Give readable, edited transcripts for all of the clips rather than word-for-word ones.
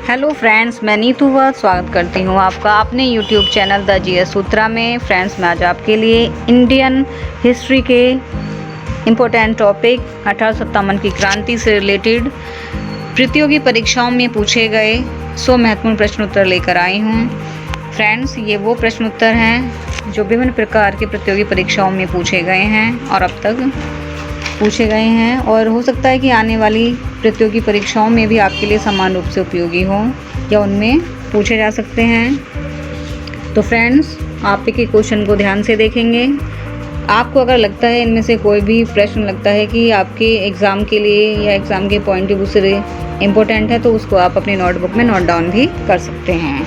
Hello friends, मैं नीतू वत्स स्वागत करती हूँ आपका अपने यूट्यूब चैनल द जीएस सूत्रा में। फ्रेंड्स, मैं आज आपके लिए इंडियन हिस्ट्री के इम्पोर्टेंट टॉपिक 1857 की क्रांति से रिलेटेड प्रतियोगी परीक्षाओं में पूछे गए 100 महत्वपूर्ण प्रश्न उत्तर लेकर आई हूँ। फ्रेंड्स, ये वो प्रश्न उत्तर हैं जो विभिन्न प्रकार के प्रतियोगी परीक्षाओं में पूछे गए हैं और अब तक पूछे गए हैं, और हो सकता है कि आने वाली प्रतियोगी परीक्षाओं में भी आपके लिए समान रूप से उपयोगी हो या उनमें पूछे जा सकते हैं। तो फ्रेंड्स, आप एक क्वेश्चन को ध्यान से देखेंगे। आपको अगर लगता है इनमें से कोई भी प्रश्न लगता है कि आपके एग्ज़ाम के लिए या एग्ज़ाम के पॉइंट ऑफ व्यू से इम्पोर्टेंट है, तो उसको आप अपनी नोटबुक में नोट डाउन भी कर सकते हैं।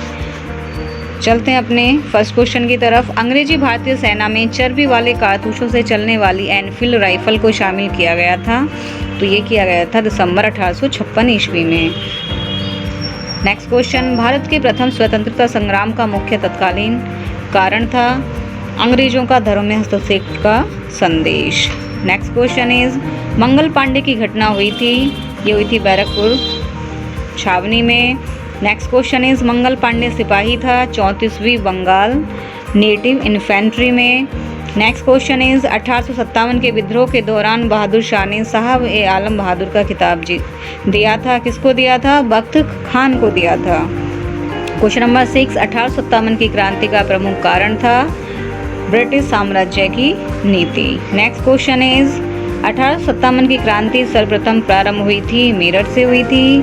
चलते हैं अपने फर्स्ट क्वेश्चन की तरफ। अंग्रेजी भारतीय सेना में चर्बी वाले कारतूसों से चलने वाली एनफील्ड राइफल को शामिल किया गया था। तो ये किया गया था दिसंबर 1856 ईस्वी में। नेक्स्ट क्वेश्चन, भारत के प्रथम स्वतंत्रता संग्राम का मुख्य तत्कालीन कारण था अंग्रेजों का धर्म में हस्तक्षेप का संदेश। Next question is, Mangal Pandey की घटना हुई थी, ये हुई थी बैरकपुर छावनी में। Next question is, Mangal Pandey सिपाही था 34वीं बंगाल नेटिव इन्फेंट्री में। नेक्स्ट क्वेश्चन इज, 1857 के विद्रोह के दौरान बहादुर शाह ने साहब ए आलम बहादुर का खिताब दिया था। किसको दिया था? बख्त खान को दिया था। क्वेश्चन नंबर 6, 1857 की क्रांति का प्रमुख कारण था ब्रिटिश साम्राज्य की नीति। नेक्स्ट क्वेश्चन इज, 1857 की क्रांति सर्वप्रथम प्रारंभ हुई थी मेरठ से हुई थी।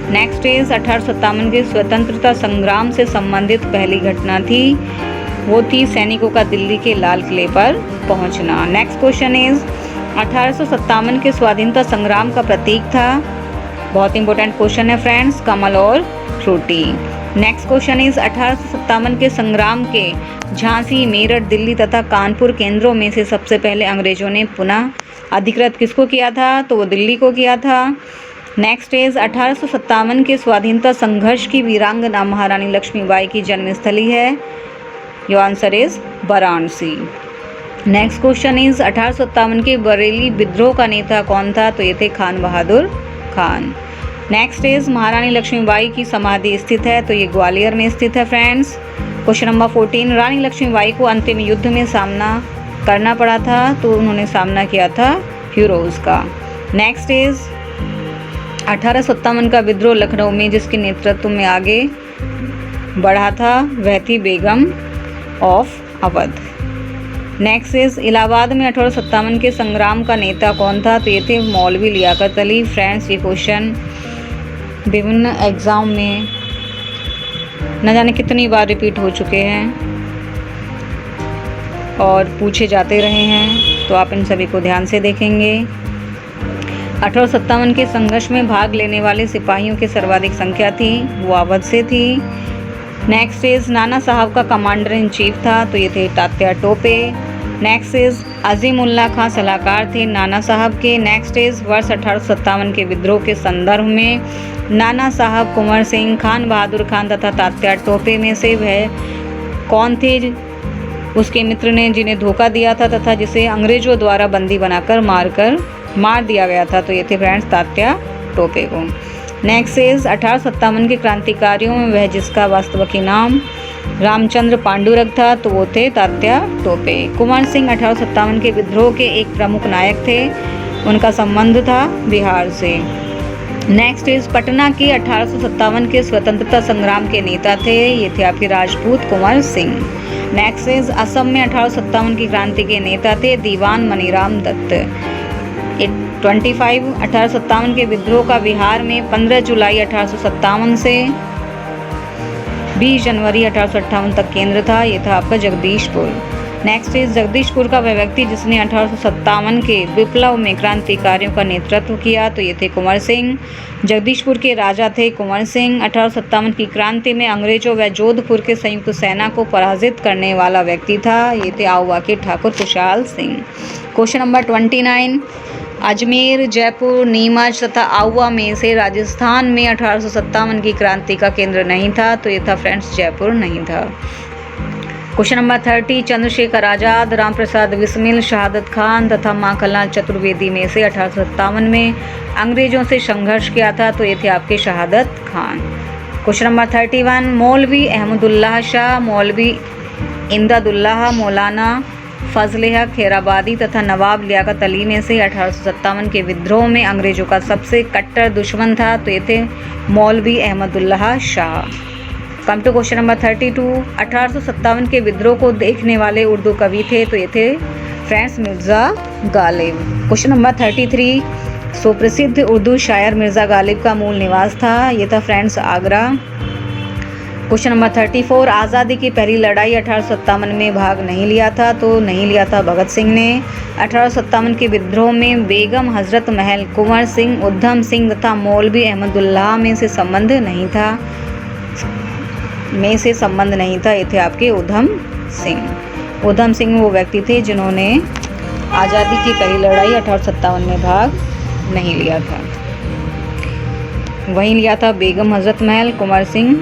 नेक्स्ट इज, 1857 के स्वतंत्रता संग्राम से संबंधित पहली घटना थी, वो थी सैनिकों का दिल्ली के लाल किले पर पहुंचना। नेक्स्ट क्वेश्चन इज, 1857 के स्वाधीनता संग्राम का प्रतीक था, बहुत इंपॉर्टेंट क्वेश्चन है फ्रेंड्स, कमल और फ्रूटी। नेक्स्ट क्वेश्चन इज, 1857 के संग्राम के झांसी, मेरठ, दिल्ली तथा कानपुर केंद्रों में से सबसे पहले अंग्रेजों ने पुनः अधिकृत किसको किया था? तो वो दिल्ली को किया था। नेक्स्ट इज, 1857 के स्वाधीनता संघर्ष की वीरांगना महारानी लक्ष्मीबाई की जन्मस्थली है, your answer is Varanasi. Next question is, 1857 के बरेली विद्रोह का नेता कौन था? तो ये थे खान बहादुर खान। नेक्स्ट इज, महारानी लक्ष्मीबाई की समाधि स्थित है, तो ये ग्वालियर में स्थित है फ्रेंड्स। क्वेश्चन नंबर 14, रानी लक्ष्मीबाई को अंतिम युद्ध में सामना करना पड़ा था, तो उन्होंने सामना किया था हीरोज का। नेक्स्ट इज, 1857 का विद्रोह लखनऊ में जिसके नेतृत्व में आगे बढ़ा था वह थी Begum of Awadh. Next is, Allahabad में 1857 के संग्राम का नेता कौन था? तो ये थे मौलवी लियाकत अली। फ्रेंड्स, ये क्वेश्चन विभिन्न एग्जाम में न जाने कितनी बार रिपीट हो चुके हैं और पूछे जाते रहे हैं, तो आप इन सभी को ध्यान से देखेंगे। 1857 के संघर्ष में भाग लेने वाले सिपाहियों की सर्वाधिक संख्या थी, वो अवध से थी। नेक्स्ट इज, नाना साहब का कमांडर इन चीफ था, तो ये थे तात्या टोपे। नेक्स्ट इज, अजीम उल्लाह खां सलाहकार थे नाना साहब के। नेक्स्ट इज, वर्ष 1857 के विद्रोह के संदर्भ में नाना साहब, कुंवर सिंह, खान बहादुर खान तथा तात्या टोपे में से वह कौन थे उसके मित्र ने जिन्हें धोखा दिया था तथा जिसे अंग्रेजों द्वारा बंदी बनाकर मार दिया गया था? तो ये थे फ्रेंड्स तात्या टोपे को। नेक्स्ट इज, 1857 के क्रांतिकारियों में वह जिसका वास्तविक नाम रामचंद्र पांडुरंग था, तो वो थे तात्या टोपे। कुंवर सिंह 1857 के विद्रोह के एक प्रमुख नायक थे, उनका संबंध था बिहार से। नेक्स्ट इज, पटना के 1857 के स्वतंत्रता संग्राम के नेता थे, ये थे आपके राजपूत कुंवर सिंह। नेक्स्ट इज, असम में 1857 की क्रांति के नेता थे दीवान मनीराम दत्त। 1857 के विद्रोह का बिहार में 15 जुलाई 1857 से 20 जनवरी 1858 तक केंद्र था, ये था आपका जगदीशपुर। नेक्स्ट इज, जगदीशपुर का वह व्यक्ति जिसने 1857 के विप्लव में क्रांतिकारियों का नेतृत्व किया, तो ये थे कुंवर सिंह। जगदीशपुर के राजा थे कुंवर सिंह। 1857 की क्रांति में अंग्रेजों व जोधपुर के संयुक्त सेना को पराजित करने वाला व्यक्ति था, ये थे आउवा के ठाकुर खुशहाल सिंह। क्वेश्चन नंबर 29, अजमेर, जयपुर, नीमच तथा आउवा में से राजस्थान में 1857 की क्रांति का केंद्र नहीं था, तो ये था फ्रेंड्स जयपुर नहीं था। क्वेश्चन नंबर 30, चंद्रशेखर आज़ाद, राम प्रसाद बिस्मिल, शहादत खान तथा माखनलाल चतुर्वेदी में से 1857 में अंग्रेजों से संघर्ष किया था, तो ये थे आपके शहादत खान। क्वेश्चन नंबर 31 मौलवी अहमदुल्लाह शाह, मौलवी इमदादुल्लाह, मौलाना फजल हक खैराबादी तथा नवाब लियाकत अली में से 1857 के विद्रोह में अंग्रेजों का सबसे कट्टर दुश्मन था, तो ये थे मौलवी Ahmadullah Shah. Come to question number 32 1857 के विद्रोह को देखने वाले उर्दू कवि थे, तो ये थे friends Mirza Ghalib. Question number 33 सुप्रसिद्ध उर्दू शायर मिर्ज़ा गालिब का मूल निवास था, ये था फ्रेंड्स आगरा। क्वेश्चन नंबर 34 आज़ादी की पहली लड़ाई 1857 में भाग नहीं लिया था, तो नहीं लिया था भगत सिंह ने। 1857 के विद्रोह में बेगम हजरत महल, कुंवर सिंह, उधम सिंह तथा मौलवी अहमदुल्लाह में से संबंध नहीं था, ये थे आपके उधम सिंह। उधम सिंह वो व्यक्ति थे जिन्होंने आज़ादी की पहली लड़ाई 1857 में भाग नहीं लिया था। वहीं लिया था बेगम हजरत महल, कुंवर सिंह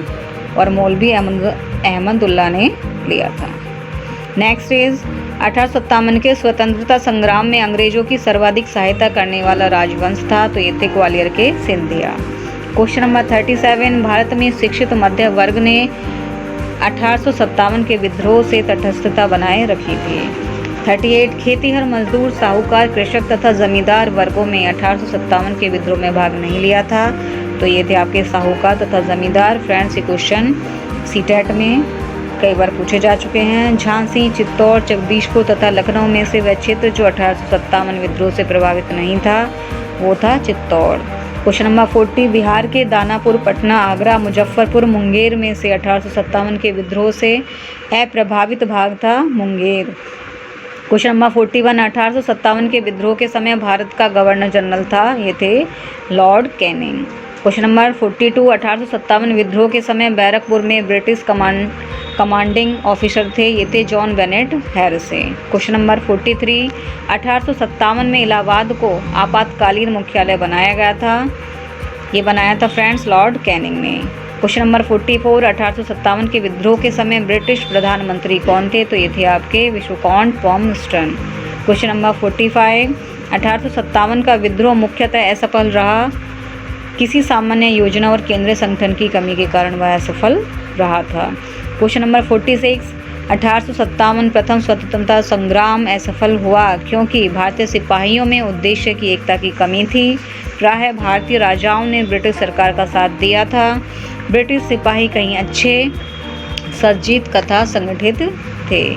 और मौलवी अहमदुल्लाह ने लिया था। नेक्स्ट इज 1857 के स्वतंत्रता संग्राम में अंग्रेजों की सर्वाधिक सहायता करने वाला राजवंश था, तो ये थे ग्वालियर के सिंधिया। क्वेश्चन नंबर 37 भारत में शिक्षित मध्य वर्ग ने 1857 के विद्रोह से तटस्थता बनाए रखी थी। 38 खेतीहर मजदूर, साहूकार, कृषक तथा जमींदार वर्गों में 1857 के विद्रोह में भाग नहीं लिया था, तो ये थे आपके साहूकार तथा जमींदार। फ्रेंड्स ये क्वेश्चन सीटेट में कई बार पूछे जा चुके हैं। झांसी, चित्तौड़, जगदीशपुर तथा लखनऊ में से वह क्षेत्र जो 1857 विद्रोह से प्रभावित नहीं था वो था चित्तौड़। क्वेश्चन नंबर 40 बिहार के दानापुर, पटना, आगरा, मुजफ्फरपुर, मुंगेर में से 1857 के विद्रोह से अप्रभावित भाग था मुंगेर। क्वेश्चन नंबर 41 1857 के विद्रोह के समय भारत का गवर्नर जनरल था, ये थे लॉर्ड कैनिंग। क्वेश्चन नंबर 42 1857 विद्रोह के समय बैरकपुर में ब्रिटिश कमांडिंग ऑफिसर थे, ये थे जॉन बेनेट हैरिसे। क्वेश्चन नंबर 43 1857 में इलाहाबाद को आपातकालीन मुख्यालय बनाया गया था, ये बनाया था फ्रेंड्स लॉर्ड कैनिंग ने। क्वेश्चन नंबर 44 1857 के विद्रोह के समय ब्रिटिश प्रधानमंत्री कौन थे, तो ये थे आपके विश्वकाउंट पॉमस्टन। क्वेश्चन नंबर 45 1857 का विद्रोह मुख्यतः असफल रहा, किसी सामान्य योजना और केंद्रीय संगठन की कमी के कारण वह असफल रहा था। क्वेश्चन नंबर 46 1857 प्रथम स्वतंत्रता संग्राम असफल हुआ क्योंकि भारतीय सिपाहियों में उद्देश्य की एकता की कमी थी। प्रायः भारतीय राजाओं ने ब्रिटिश सरकार का साथ दिया था। ब्रिटिश सिपाही कहीं अच्छे सज्जित तथा संगठित थे।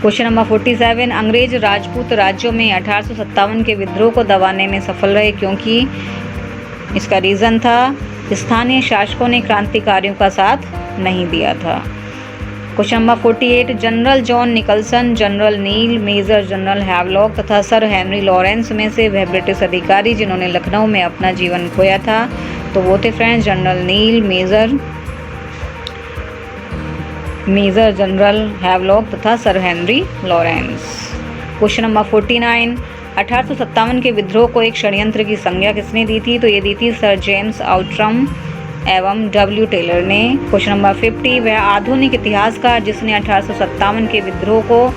क्वेश्चन नंबर 47 अंग्रेज राजपूत राज्यों में 1857 के विद्रोह को दबाने में सफल रहे क्योंकि इसका रीज़न था स्थानीय शासकों ने क्रांतिकारियों का साथ नहीं दिया था। Question number 48 general John Nicholson, general Neill, major general Havelock तथा सर हेनरी लॉरेंस में से वह ब्रिटिश अधिकारी जिन्होंने लखनऊ में अपना जीवन खोया था, तो वो थे friends general Neill, major general Havelock तथा sir Henry Lawrence. Question number 49 1857 के विद्रोह को एक षड्यंत्र की संज्ञा किसने दी थी, तो ये दी थी सर जेम्स आउट्रम एवं डब्ल्यू टेलर ने। क्वेश्चन नंबर 50 वह आधुनिक इतिहासकार जिसने 1857 के विद्रोह को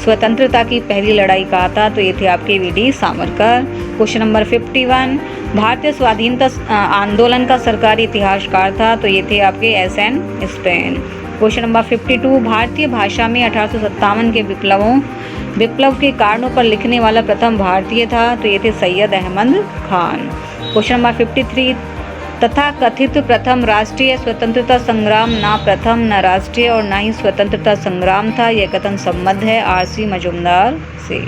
स्वतंत्रता की पहली लड़ाई कहा था, तो ये थे आपके वीडी सावरकर। क्वेश्चन नंबर 51 भारतीय स्वाधीनता आंदोलन का सरकारी इतिहासकार था, तो ये थे आपके एस.एन. स्पेन। क्वेश्चन नंबर 52 भारतीय भाषा में 1857 के विप्लव के कारणों पर लिखने वाला प्रथम भारतीय था, तो ये थे सैयद अहमद खान। क्वेश्चन नंबर 53 तथा कथित प्रथम राष्ट्रीय स्वतंत्रता संग्राम ना प्रथम न राष्ट्रीय और ना ही स्वतंत्रता संग्राम था, यह कथन सम्बद्ध है आर.सी. मजूमदार से।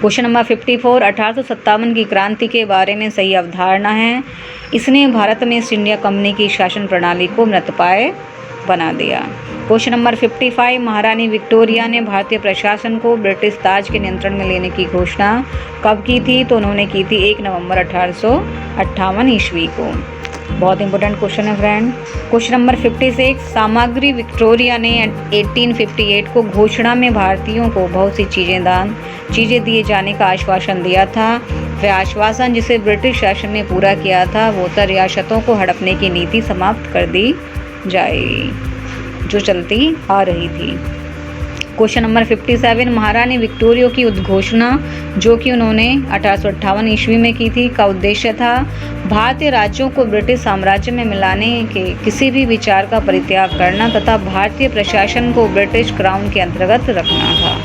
क्वेश्चन नंबर 54 1857 की क्रांति के बारे में सही अवधारणा है, इसने भारत में ईस्ट इंडिया कंपनी की शासन प्रणाली को मृतप्राय बना दिया। क्वेश्चन नंबर 55 महारानी विक्टोरिया ने भारतीय प्रशासन को ब्रिटिश ताज के नियंत्रण में लेने की घोषणा कब की थी, तो उन्होंने की थी 1 नवंबर 1858 ईस्वी को। बहुत इंपॉर्टेंट क्वेश्चन है फ्रेंड। क्वेश्चन नंबर 56 सामग्री विक्टोरिया ने 1858 को घोषणा में भारतीयों को बहुत सी चीज़ें दिए जाने का आश्वासन दिया था। वह आश्वासन जिसे ब्रिटिश शासन में पूरा किया था वो था रियासतों को हड़पने की नीति समाप्त कर दी जाएगी जो चलती आ रही थी। क्वेश्चन नंबर 57, महारानी विक्टोरिया की उद्घोषणा जो कि उन्होंने 1858 ईस्वी में की थी का उद्देश्य था भारतीय राज्यों को ब्रिटिश साम्राज्य में मिलाने के किसी भी विचार का परित्याग करना तथा भारतीय प्रशासन को ब्रिटिश क्राउन के अंतर्गत रखना था।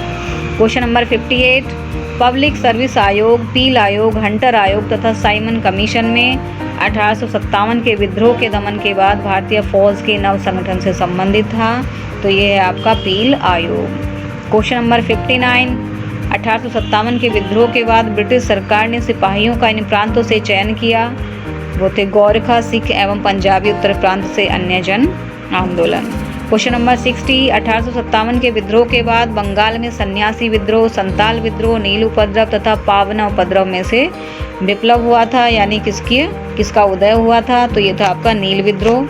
क्वेश्चन नंबर 58, पब्लिक सर्विस आयोग, पील आयोग, हंटर आयोग तथा साइमन कमीशन में 1857 के विद्रोह के दमन के बाद भारतीय फौज के नव संगठन से संबंधित था, तो ये है आपका पील आयोग। क्वेश्चन नंबर 59, 1857 के विद्रोह के बाद ब्रिटिश सरकार ने सिपाहियों का इन प्रांतों से चयन किया, वो थे गोरखा, सिख एवं पंजाबी उत्तर प्रांत से अन्य जन आंदोलन। क्वेश्चन नंबर 60, 1857 के विद्रोह के बाद बंगाल में सन्यासी विद्रोह, संताल विद्रोह, नील उपद्रव तथा पावना उपद्रव में से विप्लव हुआ था, यानी किसका उदय हुआ था, तो ये था आपका नील विद्रोह।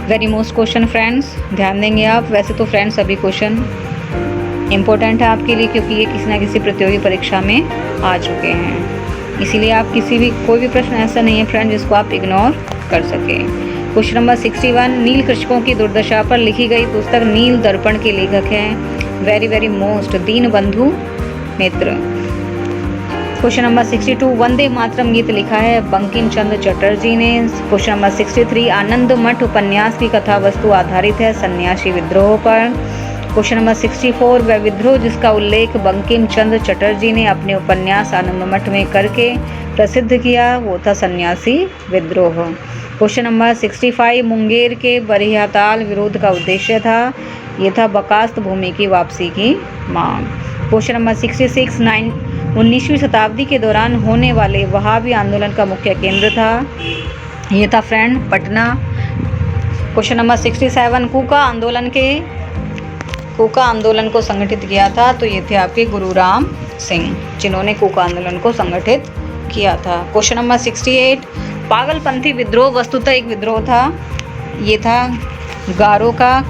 वेरी मोस्ट क्वेश्चन फ्रेंड्स, ध्यान देंगे आप। वैसे तो फ्रेंड्स सभी क्वेश्चन इम्पोर्टेंट है आपके लिए क्योंकि ये किसी न किसी प्रतियोगी परीक्षा में आ चुके हैं, इसीलिए आप कोई भी प्रश्न ऐसा नहीं है फ्रेंड जिसको आप इग्नोर कर सकें। क्वेश्चन नंबर 61, नील कृषकों की दुर्दशा पर लिखी गई पुस्तक नील दर्पण के लेखक हैं वेरी मोस्ट दीनबंधु मित्र। क्वेश्चन नंबर 62, वंदे मातरम गीत लिखा है बंकिम चंद्र चटर्जी ने। क्वेश्चन नंबर 63, आनंद मठ उपन्यास की कथा वस्तु आधारित है सन्यासी विद्रोह पर। क्वेश्चन नंबर 64, वह विद्रोह जिसका उल्लेख बंकिम चंद्र चटर्जी ने अपने उपन्यास आनंद मठ में करके प्रसिद्ध किया, वो था सन्यासी विद्रोह। क्वेश्चन नंबर 65, मुंगेर के बरियाताल विरोध का उद्देश्य था, ये था बकास्त भूमि की वापसी की मांग। क्वेश्चन नंबर 66, 19वीं शताब्दी के दौरान होने वाले वहाबी आंदोलन का मुख्य केंद्र था, ये था फ्रेंड पटना। क्वेश्चन नंबर 67, कूका आंदोलन को संगठित किया था, तो ये थे आपके गुरुराम सिंह जिन्होंने कूका आंदोलन को संगठित किया था। क्वेश्चन नंबर 68, पागलपंथी विद्रोह वस्तुतः एक विद्रोह था, ये था गारो का।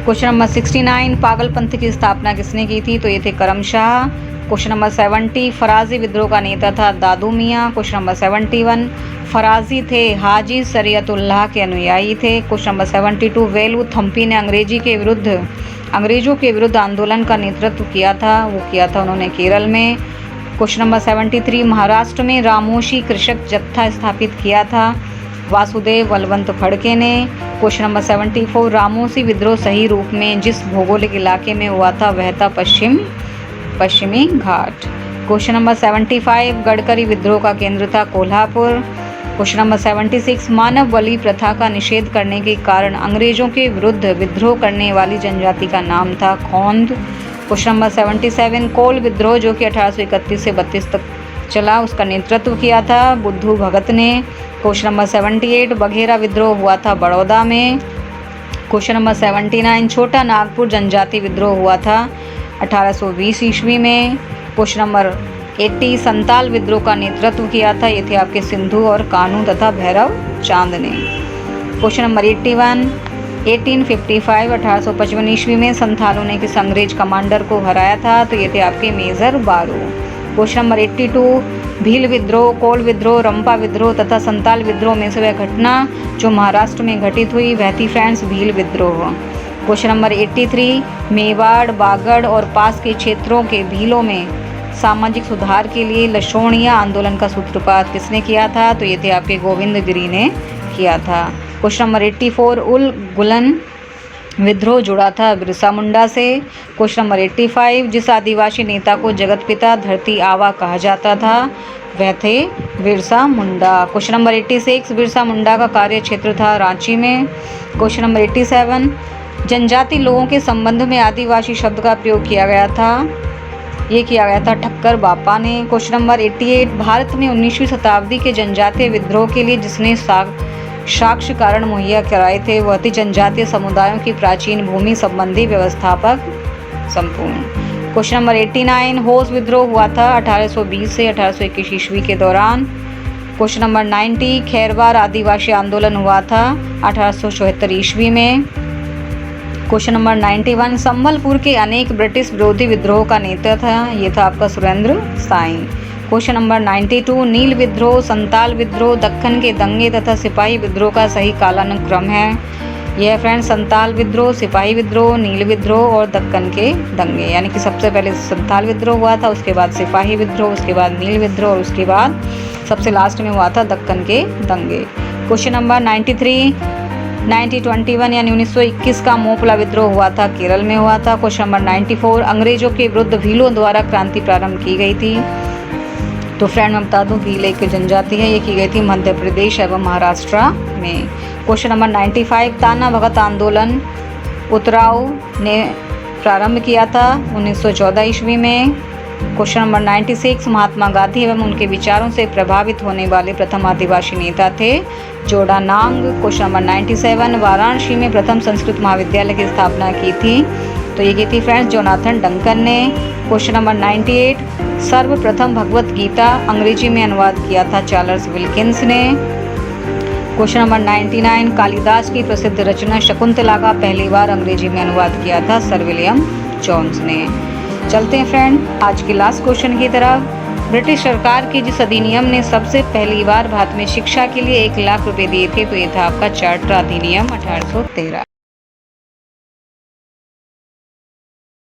क्वेश्चन नंबर 69, पागलपंथ की स्थापना किसने की थी, तो ये थे करमशाह। क्वेश्चन नंबर 70, फराजी विद्रोह का नेता था दादू मियाँ। क्वेश्चन नंबर 71, फराजी थे हाजी शरीयतुल्लाह के अनुयायी थे। क्वेश्चन नंबर 72, वेलू थम्पी ने अंग्रेजों के विरुद्ध आंदोलन का नेतृत्व किया था, वो किया था उन्होंने केरल में। क्वेश्चन नंबर 73, महाराष्ट्र में रामोशी कृषक जत्था स्थापित किया था वासुदेव बलवंत फड़के ने। क्वेश्चन नंबर 74, रामोशी विद्रोह सही रूप में जिस भौगोलिक इलाके में हुआ था वह था पश्चिमी घाट। क्वेश्चन नंबर 75, गडकरी विद्रोह का केंद्र था कोल्हापुर। क्वेश्चन नंबर 76, मानव बलि प्रथा का निषेध करने के कारण अंग्रेजों के विरुद्ध विद्रोह करने वाली जनजाति का नाम था खोंद। क्वेश्चन नंबर 77, कोल विद्रोह जो कि 1831 से 32 तक चला, उसका नेतृत्व किया था बुद्धू भगत ने। क्वेश्चन नंबर 78, बघेरा विद्रोह हुआ था बड़ौदा में। क्वेश्चन नंबर 79, छोटा नागपुर जनजाति विद्रोह हुआ था 1820 ईस्वी में। क्वेश्चन नंबर 80, संताल विद्रोह का नेतृत्व किया था, ये थे आपके सिंधु और कानू तथा भैरव चांद ने। क्वेश्चन नंबर 81, 1855 1855 ईस्वी में संथालों ने किस अंग्रेज कमांडर को हराया था, तो ये थे आपके मेजर बारू। क्वेश्चन नंबर 82, भील विद्रोह, कोल विद्रोह, रंपा विद्रोह तथा संताल विद्रोह में से वह घटना जो महाराष्ट्र में घटित हुई वह थी फ्रेंड्स भील विद्रोह। क्वेश्चन नंबर 83, मेवाड़, बागड़ और पास के क्षेत्रों के भीलों में सामाजिक सुधार के लिए लशोणिया आंदोलन का सूत्रपात किसने किया था, तो ये थे आपके गोविंद गिरी ने किया था। क्वेश्चन नंबर 84, उल गुलन विद्रोह जुड़ा था बिरसा मुंडा से। क्वेश्चन नंबर 85, जिस आदिवासी नेता को जगत पिता धरती आवा कहा जाता था वह थे बिरसा मुंडा। क्वेश्चन नंबर 86, बिरसा मुंडा का कार्य क्षेत्र था रांची में। क्वेश्चन नंबर 87, जनजाति लोगों के संबंध में आदिवासी शब्द का प्रयोग किया गया था, ये किया गया था ठक्कर बापा ने। क्वेश्चन नंबर 88, भारत में 19वीं शताब्दी के जनजातीय विद्रोह के लिए जिसने साक्ष्य कारण मुहैया कराए थे वह थी जनजातीय समुदायों की प्राचीन भूमि संबंधी व्यवस्थापक संपूर्ण। क्वेश्चन नंबर 89, होस विद्रोह हुआ था 1820 से 1821 ईस्वी के दौरान। क्वेश्चन नंबर 90, खैरवार आदिवासी आंदोलन हुआ था 1874 ईस्वी में। क्वेश्चन नंबर 91, संबलपुर के अनेक ब्रिटिश विरोधी विद्रोह का नेता था, ये था आपका सुरेंद्र साइन। क्वेश्चन नंबर 92, नील विद्रोह, संताल विद्रोह, दक्कन के दंगे तथा सिपाही विद्रोह का सही कालानुक्रम है, यह है फ्रेंड्स संताल विद्रोह, सिपाही विद्रोह, नील विद्रोह और दक्कन के दंगे। यानी कि सबसे पहले संताल विद्रोह हुआ था, उसके बाद सिपाही विद्रोह, उसके बाद नील विद्रोह और उसके बाद सबसे लास्ट में हुआ था दक्कन के दंगे। क्वेश्चन नंबर 93, 1921 यानी 1921 का मोपला विद्रोह हुआ था, केरल में हुआ था। क्वेश्चन नंबर 94, अंग्रेजों के विरुद्ध भीलों द्वारा क्रांति प्रारंभ की गई थी। तो फ्रेंड मैं बता दूं, भील एक जनजाति है, ये की गई थी मध्य प्रदेश एवं महाराष्ट्र में। क्वेश्चन नंबर 95, ताना भगत आंदोलन उतराव ने प्रारंभ किया था 1914 ईस्वी में। क्वेश्चन नंबर 96, महात्मा गांधी एवं उनके विचारों से प्रभावित होने वाले प्रथम आदिवासी नेता थे जोड़ानांग। क्वेश्चन नंबर 97, वाराणसी में प्रथम संस्कृत महाविद्यालय की स्थापना की थी, तो ये की थी फ्रेंड्स जोनाथन डंकन ने। क्वेश्चन नंबर 98, सर्वप्रथम भगवत गीता अंग्रेजी में अनुवाद किया था चार्ल्स विल्किंस ने। क्वेश्चन नंबर 99, कालिदास की प्रसिद्ध रचना शकुंतला का पहली बार अंग्रेजी में अनुवाद किया था सर विलियम जोन्स ने। चलते हैं फ्रेंड आज के लास्ट क्वेश्चन की तरफ। ब्रिटिश सरकार की जिस अधिनियम ने सबसे पहली बार भारत में शिक्षा के लिए 1 लाख रुपए दिए थे, तो ये था आपका चार्टर अधिनियम 1813।